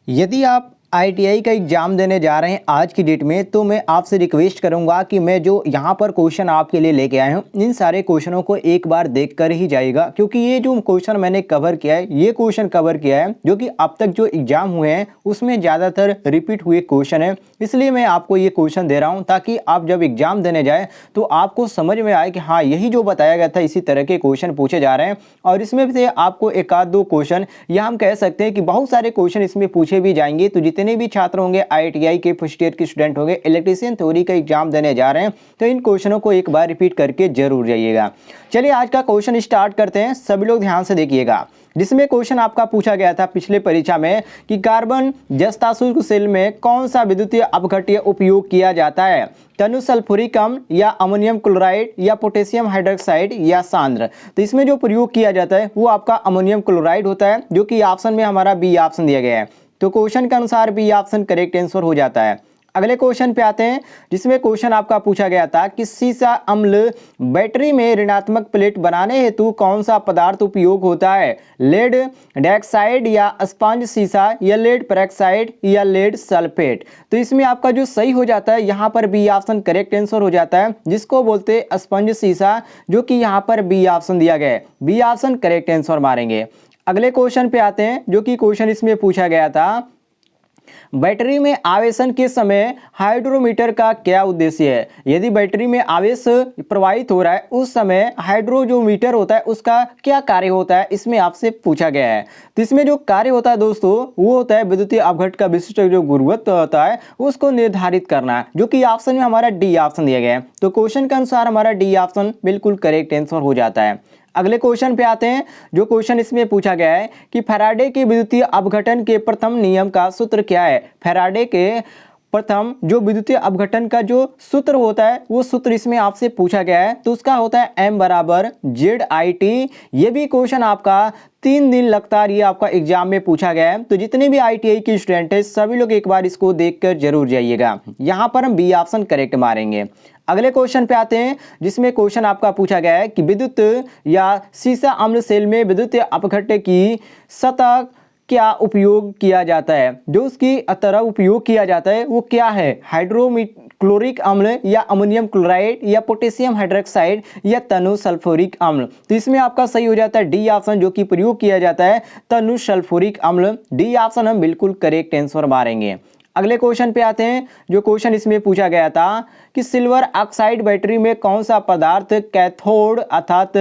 यदि आप आईटीआई का एग्ज़ाम देने जा रहे हैं आज की डेट में, तो मैं आपसे रिक्वेस्ट करूंगा कि मैं जो यहाँ पर क्वेश्चन आपके लिए लेके आया हूँ, इन सारे क्वेश्चनों को एक बार देख कर ही जाइएगा, क्योंकि ये जो क्वेश्चन मैंने कवर किया है, ये क्वेश्चन कवर किया है जो कि अब तक जो एग्ज़ाम हुए हैं उसमें ज़्यादातर रिपीट हुए क्वेश्चन है। इसलिए मैं आपको ये क्वेश्चन दे रहा हूँ ताकि आप जब एग्ज़ाम देने जाए तो आपको समझ में आए कि हाँ, यही जो बताया गया था इसी तरह के क्वेश्चन पूछे जा रहे हैं। और इसमें से आपको एक आध दो क्वेश्चन, या हम कह सकते हैं कि बहुत सारे क्वेश्चन इसमें पूछे भी जाएंगे। तो जितने भी छात्र होंगे, आईटीआई के फर्स्ट ईयर के स्टूडेंट होंगे, इलेक्ट्रीशियन थ्योरी का एग्जाम देने जा रहे हैं, तो इन क्वेश्चनों को एक बार रिपीट करके जरूर जाइएगा। चलिए आज का क्वेश्चन स्टार्ट करते हैं, सभी लोग ध्यान से देखिएगा। जिसमें क्वेश्चन आपका पूछा गया था पिछले परीक्षा में कि कार्बन जस्ता शुल्क सेल में कौन सा विद्युतीय अपघट्य उपयोग किया जाता है, तनु सल्फ्यूरिक अम्ल या अमोनियम क्लोराइड या पोटेशियम हाइड्रोक्साइड या सांद्र। तो इसमें जो प्रयोग किया जाता है वो आपका अमोनियम क्लोराइड होता है, जो कि ऑप्शन में हमारा बी ऑप्शन दिया गया है। तो क्वेश्चन के अनुसार बी ऑप्शन करेक्ट आंसर हो जाता है। अगले क्वेश्चन पे आते हैं, जिसमें क्वेश्चन आपका पूछा गया था कि सीसा अम्ल बैटरी में ऋणात्मक प्लेट बनाने हेतु कौन सा पदार्थ उपयोग होता है, लेड डाइऑक्साइड या स्पंज सीसा या लेड पेरोक्साइड या लेड सल्फेट। तो इसमें आपका जो सही हो जाता है यहाँ पर बी ऑप्शन करेक्ट आंसर हो जाता है, जिसको बोलते हैं स्पंज सीसा, जो कि यहाँ पर बी ऑप्शन दिया गया है। बी ऑप्शन करेक्ट आंसर मारेंगे। अगले क्वेश्चन पे आते हैं, जो कि क्वेश्चन इसमें पूछा गया था, बैटरी में आवेशन के समय हाइड्रोमीटर का क्या उद्देश्य है। यदि बैटरी में आवेश प्रवाहित हो रहा है उस समय हाइड्रो जो मीटर होता है उसका क्या कार्य होता है, इसमें आपसे पूछा गया है। तो इसमें जो कार्य होता है दोस्तों, वो होता है विद्युतीय अपघट्य का विशिष्ट जो गुरुत्व होता है उसको निर्धारित करना, जो कि ऑप्शन में हमारा डी ऑप्शन दिया गया है। तो क्वेश्चन के अनुसार हमारा डी ऑप्शन बिल्कुल करेक्ट आंसर हो जाता है। अगले क्वेश्चन पे आते हैं, जो क्वेश्चन इसमें पूछा गया है कि फैराडे के विद्युतीय अपघटन के प्रथम नियम का सूत्र क्या है। फैराडे के प्रथम जो विद्युतीय अपघटन का जो सूत्र होता है वो सूत्र इसमें आपसे पूछा गया है, तो उसका होता है M बराबर ZIT। ये भी क्वेश्चन आपका 3 दिन लगातार ये आपका एग्जाम में पूछा गया है। तो जितने भी आईटीआई के स्टूडेंट हैं सभी लोग एक बार इसको देखकर जरूर जाइएगा। यहाँ पर हम बी ऑप्शन करेक्ट मारेंगे। अगले क्वेश्चन पे आते हैं, जिसमें क्वेश्चन आपका पूछा गया है कि विद्युत या सीसा अम्ल सेल में विद्युतीय अपघट्य की सतह क्या उपयोग किया जाता है। जो उसकी तरह उपयोग किया जाता है वो क्या है, हाइड्रोक्लोरिक अम्ल या अमोनियम क्लोराइड या पोटेशियम हाइड्रोक्साइड या तनु सल्फ्यूरिक अम्ल। तो इसमें आपका सही हो जाता है डी ऑप्शन, जो कि प्रयोग किया जाता है तनु सल्फ्यूरिक अम्ल। डी ऑप्शन हम बिल्कुल करेक्ट आंसर मारेंगे। अगले क्वेश्चन पे आते हैं, जो क्वेश्चन इसमें पूछा गया था कि सिल्वर ऑक्साइड बैटरी में कौन सा पदार्थ कैथोड अर्थात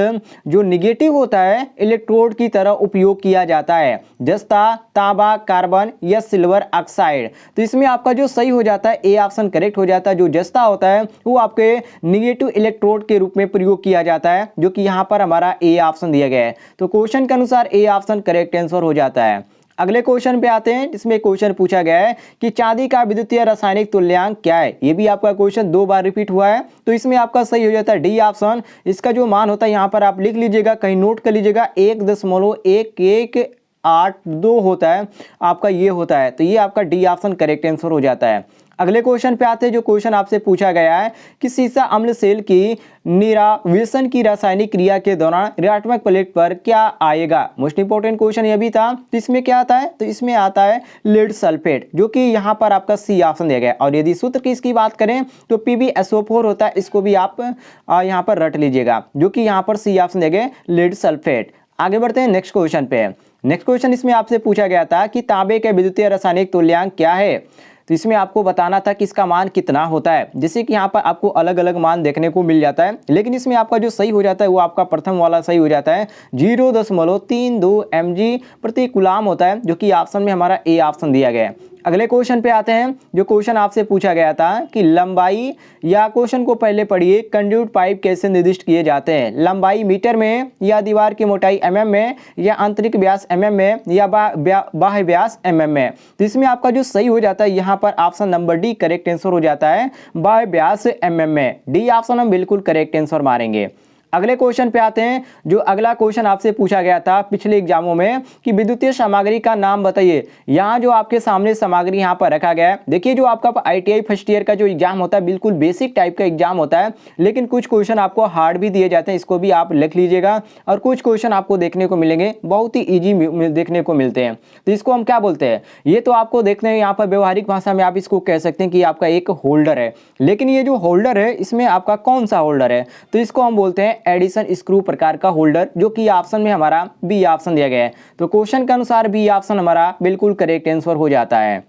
जो निगेटिव होता है इलेक्ट्रोड की तरह उपयोग किया जाता है, जस्ता, तांबा, कार्बन या सिल्वर ऑक्साइड। तो इसमें आपका जो सही हो जाता है ए ऑप्शन करेक्ट हो जाता है। जो जस्ता होता है वो आपके निगेटिव इलेक्ट्रोड के रूप में प्रयोग किया जाता है, जो कि यहाँ पर हमारा ए ऑप्शन दिया गया है। तो क्वेश्चन के अनुसार ए ऑप्शन करेक्ट आंसर हो जाता है। अगले क्वेश्चन पे आते हैं, जिसमें क्वेश्चन पूछा गया है कि चांदी का विद्युतीय रासायनिक तुल्यांक क्या है। ये भी आपका क्वेश्चन 2 बार रिपीट हुआ है, तो इसमें आपका सही हो जाता है डी ऑप्शन। इसका जो मान होता है यहाँ पर आप लिख लीजिएगा, कहीं नोट कर लीजिएगा, 1.1182 होता है आपका, ये होता है। तो ये आपका डी ऑप्शन करेक्ट आंसर हो जाता है। अगले क्वेश्चन पे आते हैं, जो क्वेश्चन आपसे पूछा गया है कि सीसा अम्ल सेल की निरावेशन की रासायनिक क्रिया के दौरान ऋणात्मक प्लेट पर क्या आएगा। मोस्ट इंपोर्टेंट क्वेश्चन ये भी था। तो इसमें क्या आता है, तो इसमें आता है लेड सल्फेट, जो कि यहाँ पर आपका सी ऑप्शन दिया गया है। और यदि सूत्र की इसकी बात करें तो PbSO4 होता है, इसको भी आप यहाँ पर रट लीजिएगा, जो कि यहाँ पर सी ऑप्शन दिया गया लेड सल्फेट। आगे बढ़ते हैं नेक्स्ट क्वेश्चन पे। नेक्स्ट क्वेश्चन इसमें आपसे पूछा गया था कि तांबे के विद्युतीय रासायनिक तुल्यांक क्या है। तो इसमें आपको बताना था कि इसका मान कितना होता है। जैसे कि यहाँ पर आपको अलग अलग मान देखने को मिल जाता है, लेकिन इसमें आपका जो सही हो जाता है वो आपका प्रथम वाला सही हो जाता है, 0.32 mg प्रति कूलाम होता है, जो कि ऑप्शन में हमारा ए ऑप्शन दिया गया है। अगले क्वेश्चन पे आते हैं, जो क्वेश्चन आपसे पूछा गया था कि लंबाई, या क्वेश्चन को पहले पढ़िए, कंड्यूट पाइप कैसे निर्दिष्ट किए जाते हैं। लंबाई मीटर में, या दीवार की मोटाई mm में, या आंतरिक व्यास mm में, या बाह्य व्यास mm में। तो इसमें आपका जो सही हो जाता है यहाँ पर option number D correct answer हो जाता है, बाह्य व्यास mm में। डी ऑप्शन हम बिल्कुल करेक्ट आंसर मारेंगे। अगले क्वेश्चन पे आते हैं। जो अगला क्वेश्चन आपसे पूछा गया था पिछले एग्जामों में कि विद्युतीय सामग्री का नाम बताइए। यहाँ जो आपके सामने सामग्री यहाँ पर रखा गया है, देखिए जो आपका ITI फर्स्ट ईयर का जो एग्जाम होता है बिल्कुल बेसिक टाइप का एग्जाम होता है, लेकिन कुछ क्वेश्चन आपको हार्ड भी दिए जाते हैं, इसको भी आप लिख लीजिएगा। और कुछ क्वेश्चन आपको देखने को मिलेंगे बहुत ही ईजी देखने को मिलते हैं। तो इसको हम क्या बोलते हैं, ये तो आपको देखते हैं यहाँ पर व्यवहारिक भाषा में आप इसको कह सकते हैं कि आपका एक होल्डर है। लेकिन ये जो होल्डर है इसमें आपका कौन सा होल्डर है, तो इसको हम बोलते हैं एडिशन स्क्रू प्रकार का होल्डर, जो कि ऑप्शन में हमारा बी ऑप्शन दिया गया है। तो क्वेश्चन के अनुसार बी ऑप्शन हमारा बिल्कुल करेक्ट आंसर हो जाता है।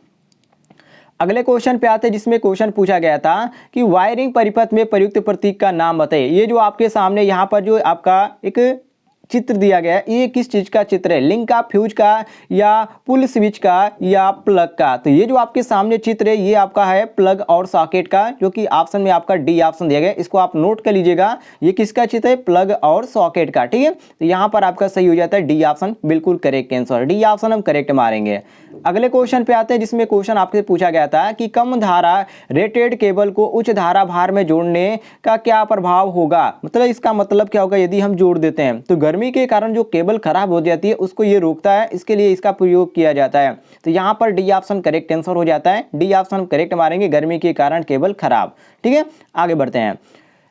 अगले क्वेश्चन पे आते हैं जिसमें क्वेश्चन पूछा गया था कि वायरिंग परिपथ में प्रयुक्त प्रतीक का नाम बताइए। ये जो आपके सामने यहाँ पर जो आपका एक चित्र दिया गया है, ये किस चीज का चित्र है, लिंक का, फ्यूज का, या पुल स्विच का, या प्लग का। तो ये जो आपके सामने चित्र है ये आपका है प्लग और सॉकेट का, जो कि ऑप्शन में आपका डी ऑप्शन दिया गया है। इसको आप नोट कर लीजिएगा, ये किसका चित्र है, प्लग और सॉकेट का। ठीक है, तो यहाँ पर आपका सही हो जाता है डी ऑप्शन, बिल्कुल करेक्ट आंसर, डी ऑप्शन हम करेक्ट मारेंगे। अगले क्वेश्चन पे आते हैं जिसमें क्वेश्चन आपसे पूछा गया था कि कम धारा रेटेड केबल को उच्च धारा भार में जोड़ने का क्या प्रभाव होगा। मतलब इसका मतलब क्या होगा, यदि हम जोड़ देते हैं तो गर्मी के कारण जो केबल खराब हो जाती है उसको ये रोकता है, इसके लिए इसका प्रयोग किया जाता है। तो यहाँ पर डी ऑप्शन करेक्ट आंसर हो जाता है, डी ऑप्शन करेक्ट मारेंगे, गर्मी के कारण केबल खराब। ठीक है, आगे बढ़ते हैं।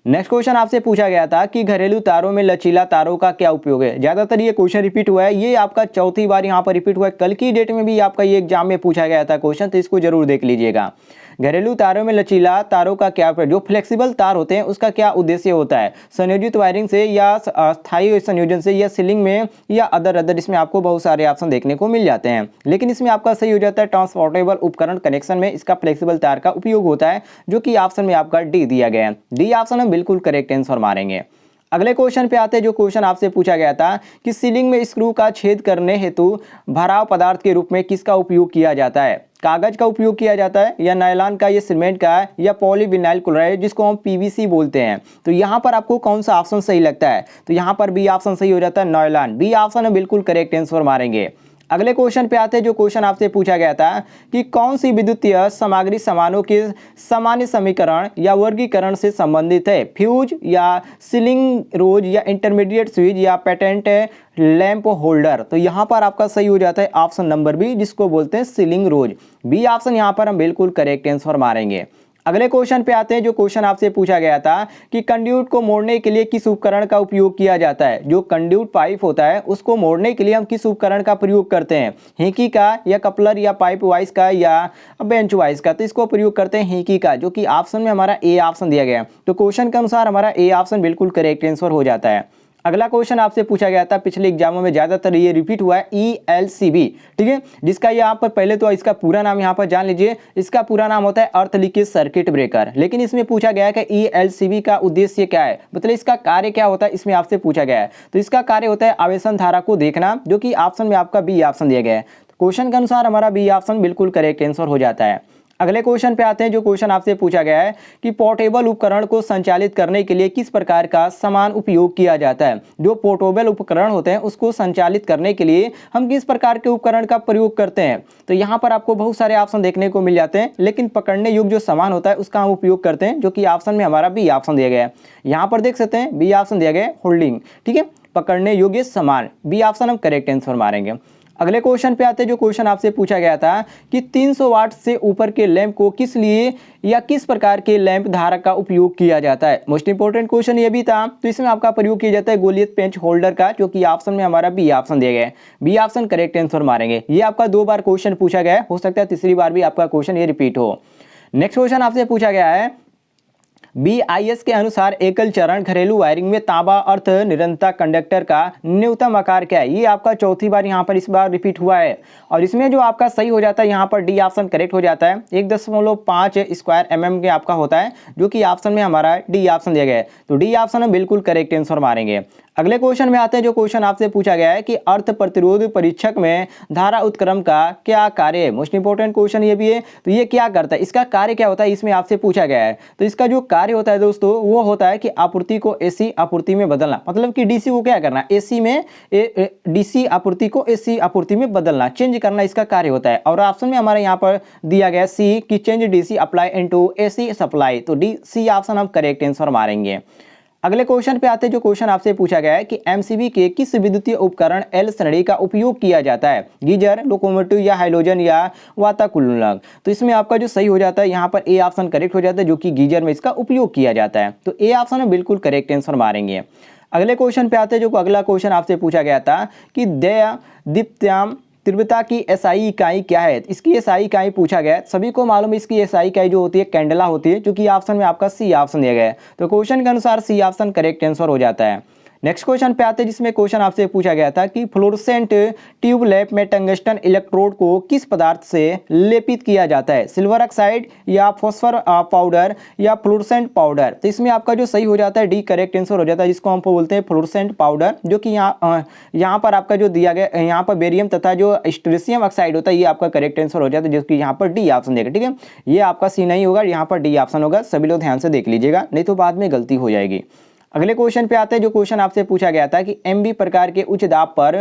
नेक्स्ट क्वेश्चन आपसे पूछा गया था कि घरेलू तारों में लचीला तारों का क्या उपयोग है। ज्यादातर ये क्वेश्चन रिपीट हुआ है, ये आपका चौथी बार यहाँ पर रिपीट हुआ है। कल की डेट में भी आपका ये एग्जाम में पूछा गया था क्वेश्चन, तो इसको जरूर देख लीजिएगा। घरेलू तारों में लचीला तारों का क्या, जो फ्लेक्सिबल तार होते हैं उसका क्या उद्देश्य होता है, संयोजित वायरिंग से या स्थायी संयोजन से या सीलिंग में या अदर। इसमें आपको बहुत सारे ऑप्शन देखने को मिल जाते हैं, लेकिन इसमें आपका सही हो जाता है ट्रांसपोर्टेबल उपकरण कनेक्शन में इसका फ्लेक्सिबल तार का उपयोग होता है, जो कि ऑप्शन में आपका डी दिया गया है। डी ऑप्शन हम बिल्कुल करेक्ट आंसर मारेंगे। अगले क्वेश्चन पे आते हैं। जो क्वेश्चन आपसे पूछा गया था कि सीलिंग में स्क्रू का छेद करने हेतु भराव पदार्थ के रूप में किसका उपयोग किया जाता है, कागज का उपयोग किया जाता है, या नायलॉन का, या सीमेंट का, या पॉलीविनाइल क्लोराइड जिसको हम पीवीसी बोलते हैं। तो यहाँ पर आपको कौन सा ऑप्शन सही लगता है, तो यहाँ पर बी ऑप्शन सही हो जाता है, नायलॉन, बी ऑप्शन हम बिल्कुल करेक्ट आंसर मारेंगे। अगले क्वेश्चन पे आते हैं। जो क्वेश्चन आपसे पूछा गया था कि कौन सी विद्युतीय सामग्री समानों के सामान्य समीकरण या वर्गीकरण से संबंधित है, फ्यूज या सीलिंग रोज या इंटरमीडिएट स्विच या पेटेंट लैंप होल्डर। तो यहाँ पर आपका सही हो जाता है ऑप्शन नंबर बी, जिसको बोलते हैं सीलिंग रोज, बी ऑप्शन यहाँ पर हम बिल्कुल करेक्ट आंसर मारेंगे। अगले क्वेश्चन पे आते हैं। जो क्वेश्चन आपसे पूछा गया था कि कंड्यूट को मोड़ने के लिए किस उपकरण का उपयोग किया जाता है। जो कंड्यूट पाइप होता है उसको मोड़ने के लिए हम किस उपकरण का प्रयोग करते हैं, हिंकी का, या कपलर, या पाइप वाइज का, या बेंच वाइज का। तो इसको प्रयोग करते हैं हिंकी का, जो कि ऑप्शन में हमारा ए ऑप्शन दिया गया है। तो क्वेश्चन के अनुसार हमारा ए ऑप्शन बिल्कुल करेक्ट आंसर हो जाता है। अगला क्वेश्चन आपसे पूछा गया था, पिछले एग्जामों में ज्यादातर ये रिपीट हुआ है, ELCB। ठीक है, जिसका यहाँ पर पहले तो इसका पूरा नाम यहाँ पर जान लीजिए। इसका पूरा नाम होता है अर्थ लीकेज सर्किट ब्रेकर, लेकिन इसमें पूछा गया है कि ELCB का उद्देश्य क्या है, मतलब इसका कार्य क्या होता है, इसमें आपसे पूछा गया है। तो इसका कार्य होता है आवेशन धारा को देखना, जो कि ऑप्शन में आपका बी ऑप्शन दिया गया है। क्वेश्चन के अनुसार हमारा बी ऑप्शन बिल्कुल करेक्ट आंसर हो जाता है। अगले क्वेश्चन पे आते हैं। जो क्वेश्चन आपसे पूछा गया है कि पोर्टेबल उपकरण को संचालित करने के लिए किस प्रकार का सामान उपयोग किया जाता है। जो पोर्टेबल उपकरण होते हैं उसको संचालित करने के लिए हम किस प्रकार के उपकरण का प्रयोग करते हैं। तो यहाँ पर आपको बहुत सारे ऑप्शन देखने को मिल जाते हैं, लेकिन पकड़ने योग्य जो सामान होता है उसका हम उपयोग करते हैं, जो कि ऑप्शन में हमारा बी ऑप्शन दिया गया है। यहाँ पर देख सकते हैं बी ऑप्शन दिया गया है, होल्डिंग। ठीक है, पकड़ने योग्य सामान, बी ऑप्शन हम करेक्ट आंसर मारेंगे। अगले क्वेश्चन पे आते हैं। जो क्वेश्चन आपसे पूछा गया था कि 300 वाट से ऊपर के लैंप को किस लिए या किस प्रकार के लैंप धारक का उपयोग किया जाता है। मोस्ट इंपोर्टेंट क्वेश्चन ये भी था। तो इसमें आपका प्रयोग किया जाता है गोलियत पेंच होल्डर का, जो कि ऑप्शन में हमारा बी ऑप्शन दिया गया है, बी ऑप्शन करेक्ट आंसर मारेंगे। ये आपका 2 बार क्वेश्चन पूछा गया है, हो सकता है तीसरी बार भी आपका क्वेश्चन ये रिपीट हो। नेक्स्ट क्वेश्चन आपसे पूछा गया है, BIS के अनुसार एकल चरण घरेलू वायरिंग में तांबा अर्थ निरंतर कंडक्टर का न्यूनतम आकार क्या है। ये आपका चौथी बार यहाँ पर इस बार रिपीट हुआ है, और इसमें जो आपका सही हो जाता है यहाँ पर डी ऑप्शन करेक्ट हो जाता है। 1.5 स्क्वायर mm के आपका होता है, जो कि ऑप्शन में हमारा डी ऑप्शन दिया गया है। तो डी ऑप्शन हम बिल्कुल करेक्ट आंसर मारेंगे। अगले क्वेश्चन में आते हैं। जो क्वेश्चन आपसे पूछा गया है कि अर्थ प्रतिरोध परीक्षक में धारा उत्क्रम का क्या कार्य है। मोस्ट इंपोर्टेंट क्वेश्चन ये भी है। तो ये क्या करता है, इसका कार्य क्या होता है, इसमें आपसे पूछा गया है। तो इसका जो कार्य होता है दोस्तों, वो होता है कि आपूर्ति को AC आपूर्ति में बदलना, मतलब कि DC को क्या करना, AC में DC आपूर्ति को AC आपूर्ति में बदलना, चेंज करना, इसका कार्य होता है। और ऑप्शन में हमारे यहाँ पर दिया गया C कि change DC apply into AC supply. तो DC ऑप्शन हम करेक्ट आंसर मारेंगे। अगले क्वेश्चन पे आते हैं। जो क्वेश्चन आपसे पूछा गया है कि एमसीबी के किस विद्युतीय उपकरण एल श्रेणी का उपयोग किया जाता है, गीजर, लोकोमोटिव या हाइड्रोजन या वातानुकूलक। तो इसमें आपका जो सही हो जाता है यहाँ पर ए ऑप्शन करेक्ट हो जाता है, जो कि गीजर में इसका उपयोग किया जाता है। तो ए ऑप्शन में बिल्कुल करेक्ट आंसर मारेंगे। अगले क्वेश्चन पे आते हैं। जो अगला क्वेश्चन आपसे पूछा गया था कि दीप्त्याम तीव्रता की एसआई इकाई क्या है। इसकी एसआई इकाई पूछा गया है। सभी को मालूम है इसकी एसआई इकाई जो होती है कैंडला होती है, जो कि ऑप्शन में आपका सी ऑप्शन दिया गया है। तो क्वेश्चन के अनुसार सी ऑप्शन करेक्ट आंसर हो जाता है। नेक्स्ट क्वेश्चन पे आते हैं, जिसमें क्वेश्चन आपसे पूछा गया था कि फ्लोरोसेंट ट्यूब लैंप में टंगस्टन इलेक्ट्रोड को किस पदार्थ से लेपित किया जाता है, सिल्वर ऑक्साइड या फॉस्फर पाउडर या फ्लोरोसेंट पाउडर। तो इसमें आपका जो सही हो जाता है डी करेक्ट आंसर हो जाता है, जिसको हम बोलते हैं फ्लोरोसेंट पाउडर, जो कि यहाँ पर आपका जो दिया गया यहाँ पर बेरियम तथा जो स्ट्रिशियम ऑक्साइड होता है ये आपका करेक्ट आंसर हो जाता है, जिसकी यहाँ पर डी ऑप्शन देगा। ठीक है, ये आपका सी नहीं होगा, यहाँ पर डी ऑप्शन होगा। सभी लोग ध्यान से देख लीजिएगा, नहीं तो बाद में गलती हो जाएगी। अगले क्वेश्चन पे आते हैं। जो क्वेश्चन आपसे पूछा गया था कि एमबी प्रकार के उच्च दाब पर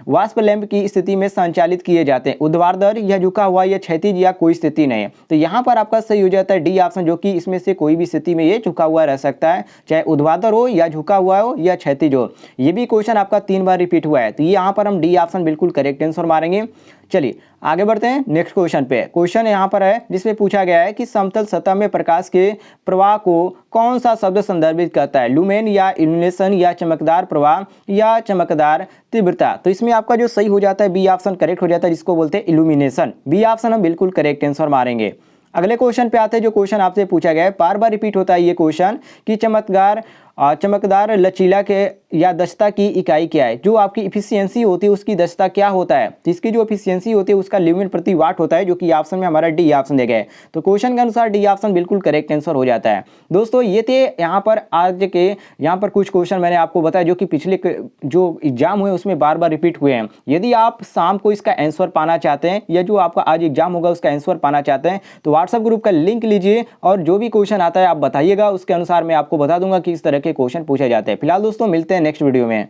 वाष्प लैंप की स्थिति में संचालित किए जाते हैं, ऊर्ध्वाधर या झुका हुआ या क्षैतिज या कोई स्थिति नहीं। तो यहाँ पर आपका सही हो जाता है डी ऑप्शन, जो कि इसमें से कोई भी स्थिति में ये झुका हुआ रह सकता है, चाहे ऊर्ध्वाधर हो या झुका हुआ हो या क्षैतिज हो। ये भी क्वेश्चन आपका 3 बार रिपीट हुआ है, तो यहाँ पर हम डी ऑप्शन बिल्कुल करेक्ट आंसर मारेंगे। चलिए आगे बढ़ते हैं नेक्स्ट क्वेश्चन पे। क्वेश्चन यहाँ पर है, जिसमें पूछा गया है कि समतल सतह में प्रकाश के प्रवाह को कौन सा शब्द संदर्भित करता है, लुमेन या इल्यूमिनेशन या चमकदार प्रवाह या चमकदार तीव्रता। तो इसमें आपका जो सही हो जाता है बी ऑप्शन करेक्ट हो जाता है, जिसको बोलते हैं इल्यूमिनेशन। बी ऑप्शन हम बिल्कुल करेक्ट आंसर मारेंगे। अगले क्वेश्चन पे आते हैं। जो क्वेश्चन आपसे पूछा गया है, बार बार रिपीट होता है ये क्वेश्चन कि चमकदार लचीला के या दक्षता की इकाई क्या है। जो आपकी इफिशियंसी होती है उसकी दक्षता क्या होता है, तो इसकी जो इफिशियंसी होती है उसका ल्यूमेन प्रति वाट होता है, जो कि ऑप्शन में हमारा डी ऑप्शन दिया गया है। तो क्वेश्चन के अनुसार डी ऑप्शन बिल्कुल करेक्ट आंसर हो जाता है। दोस्तों ये थे यहाँ पर आज के यहाँ पर कुछ क्वेश्चन मैंने आपको बताया, जो कि पिछले जो एग्जाम हुए उसमें बार बार रिपीट हुए हैं। यदि आप शाम को इसका आंसर पाना चाहते हैं, या जो आपका आज एग्जाम होगा उसका आंसर पाना चाहते हैं, तो व्हाट्सएप ग्रुप का लिंक लीजिए और जो भी क्वेश्चन आता है आप बताइएगा, उसके अनुसार मैं आपको बता दूंगा कि इस तरह के क्वेश्चन पूछे जाते हैं। फिलहाल दोस्तों मिलते हैं नेक्स्ट वीडियो में।